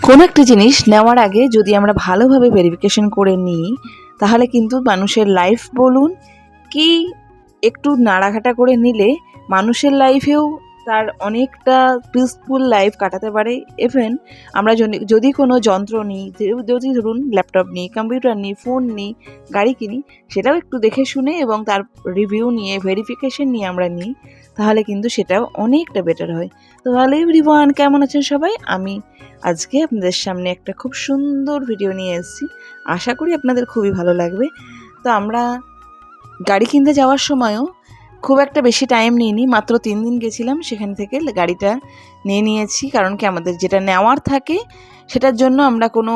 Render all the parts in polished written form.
কোনো একটা জিনিস নেওয়ার আগে যদি আমরা ভালোভাবে ভেরিফিকেশন করে নিই তাহলে কিন্তু মানুষের লাইফ বলুন কি একটু নাড়াঘাটা করে নিলে মানুষের লাইফেও তার অনেকটা পিসফুল লাইফ কাটাতে পারে। ইভেন আমরা যদি কোনো যন্ত্র নিই, যদি ধরুন ল্যাপটপ নিই, কম্পিউটার নিই, ফোন নিই, গাড়ি কিনি, সেটাও একটু দেখে শুনে এবং তার রিভিউ নিয়ে ভেরিফিকেশন নিয়ে আমরা নিই, তাহলে কিন্তু সেটাও অনেকটা বেটার হয়। তো হ্যালো এভরিওয়ান, কেমন আছেন সবাই? আমি আজকে আপনাদের সামনে একটা খুব সুন্দর ভিডিও নিয়ে এসেছি, আশা করি আপনাদের খুবই ভালো লাগবে। তো আমরা গাড়ি কিনতে যাওয়ার সময়ও খুব একটা বেশি টাইম নিইনি, মাত্র 3 দিন গেছিলাম, সেখান থেকে গাড়িটা নিয়ে নিয়েছি। কারণ কি আমাদের যেটা নেওয়ার থাকে সেটার জন্য আমরা কোনো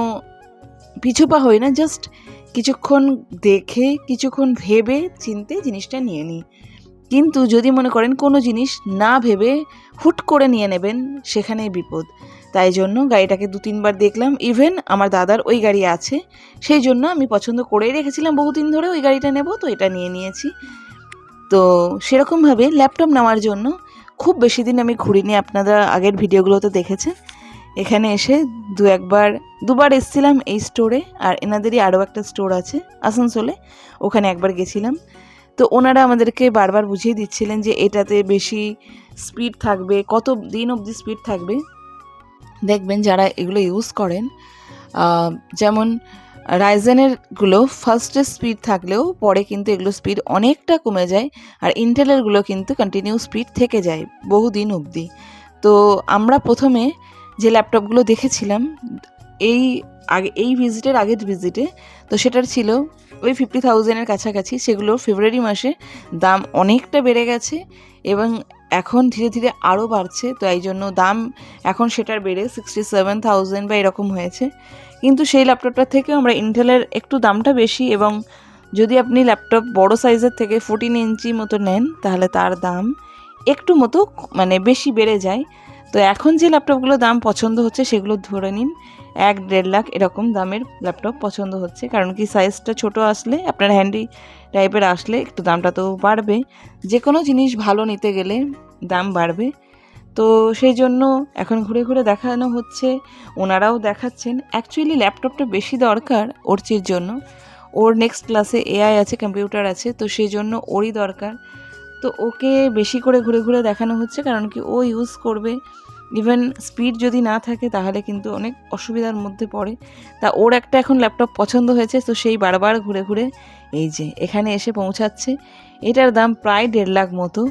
পিছুপা হই না, জাস্ট কিছুক্ষণ দেখে কিছুক্ষণ ভেবে চিন্তে জিনিসটা নিয়ে নিই। কিন্তু যদি মনে করেন কোনো জিনিস না ভেবে হুট করে নিয়ে নেবেন, সেখানেই বিপদ। তাই জন্য গাড়িটাকে 2-3 বার দেখলাম। ইভেন আমার দাদার ওই গাড়ি আছে, সেই জন্য আমি পছন্দ করেই রেখেছিলাম বহুদিন ধরে ওই গাড়িটা নেব, তো এটা নিয়ে নিয়েছি। তো সেরকমভাবে ল্যাপটপ নেওয়ার জন্য খুব বেশি দিন আমি ঘুরিনি, আপনারা আগের ভিডিওগুলোতে দেখেছেন। এখানে এসে দুবার এসেছিলাম এই স্টোরে, আর এনাদেরই আরও একটা স্টোর আছে আসানসোলে, ওখানে একবার গেছিলাম। তো ওনারা আমাদেরকে বারবার বুঝিয়ে দিচ্ছিলেন যে এটাতে বেশি স্পিড থাকবে, কত দিন অবধি স্পিড থাকবে। দেখবেন যারা এগুলো ইউজ করেন, যেমন রাইজেনেরগুলো ফার্স্টে স্পিড থাকলেও পরে কিন্তু এগুলো স্পিড অনেকটা কমে যায়, আর ইন্টেলেরগুলো কিন্তু কন্টিনিউ স্পিড থেকে যায় বহুদিন অবধি। তো আমরা প্রথমে যে ল্যাপটপগুলো দেখেছিলাম এই ভিজিটের আগের ভিজিটে, তো সেটার ছিল ওই 50,000-এর কাছাকাছি। সেগুলো ফেব্রুয়ারি মাসে দাম অনেকটা বেড়ে গেছে এবং এখন ধীরে ধীরে আরও বাড়ছে। তো এই জন্য দাম এখন সেটার বেড়ে 67,000 বা এরকম হয়েছে। কিন্তু সেই ল্যাপটপটার থেকেও আমরা ইন্টেলের একটু দামটা বেশি, এবং যদি আপনি ল্যাপটপ বড় সাইজের থেকে 14 ইঞ্চি মতো নেন তাহলে তার দাম একটু মতো মানে বেশি বেড়ে যায়। তো এখন যে ল্যাপটপগুলো দাম পছন্দ হচ্ছে সেগুলো ধরে নিন 1-1.5 লাখ এরকম দামের ল্যাপটপ পছন্দ হচ্ছে। কারণ কি সাইজটা ছোট আসলে, আপনার হ্যান্ডি টাইপের আসলে একটু দামটা তো বাড়বে। যে কোনো জিনিস ভালো নিতে গেলে দাম বাড়বে। তো সেই জন্য এখন ঘুরে ঘুরে দেখানো হচ্ছে, ওনারাও দেখাচ্ছেন। অ্যাকচুয়ালি ল্যাপটপটা বেশি দরকার ওরচির জন্য, ওর নেক্সট ক্লাসে এআই আছে, কম্পিউটার আছে, তো সেই জন্য ওরই দরকার। তো ওকে বেশি করে ঘুরে ঘুরে দেখানো হচ্ছে, কারণ কি ও ইউজ করবে। ইভেন স্পিড যদি না থাকে তাহলে কিন্তু অনেক অসুবিধার মধ্যে পড়ে। তা ওর একটা এখন ল্যাপটপ পছন্দ হয়েছে, তো সেই বারবার ঘুরে ঘুরে এই যে এখানে এসে পৌঁছাচ্ছে। এটার দাম প্রায় 1.5 লাখ মতো।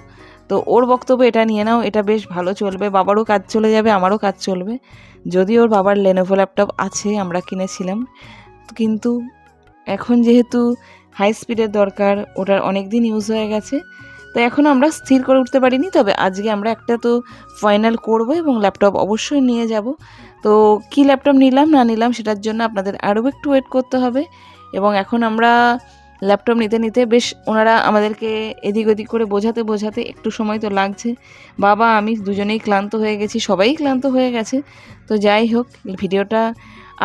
তো ওর বক্তব্য এটা নিয়ে নাও, এটা বেশ ভালো চলবে, বাবারও কাজ চলে যাবে, আমারও কাজ চলবে। যদি ওর বাবার লেনোভো ল্যাপটপ আছে, আমরা কিনেছিলাম, কিন্তু এখন যেহেতু হাই স্পিডের দরকার, ওটার অনেক দিন ইউজ হয়ে গেছে, তো এখনও আমরা স্থির করে উঠতে পারিনি। তবে আজকে আমরা একটা তো ফাইনাল করব এবং ল্যাপটপ অবশ্যই নিয়ে যাব। তো কী ল্যাপটপ নিলাম না নিলাম সেটার জন্য আপনাদের আরও একটু ওয়েট করতে হবে। এবং এখন আমরা ল্যাপটপ নিতে নিতে বেশ ওনারা আমাদেরকে এদিক ওদিক করে বোঝাতে বোঝাতে একটু সময় তো লাগছে। বাবা আমি দুজনেই ক্লান্ত হয়ে গেছি, সবাই ক্লান্ত হয়ে গেছে। তো যাই হোক, ভিডিওটা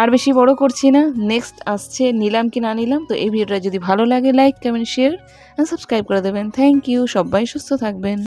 আর বেশি বড় করছি না। নেক্সট আসছে নিলাম কি না নিলাম। তো এই ভিডিওটা যদি ভালো লাগে লাইক, কমেন্ট, শেয়ার আর সাবস্ক্রাইব করে দেবেন। থ্যাংক ইউ, সবাই সুস্থ থাকবেন।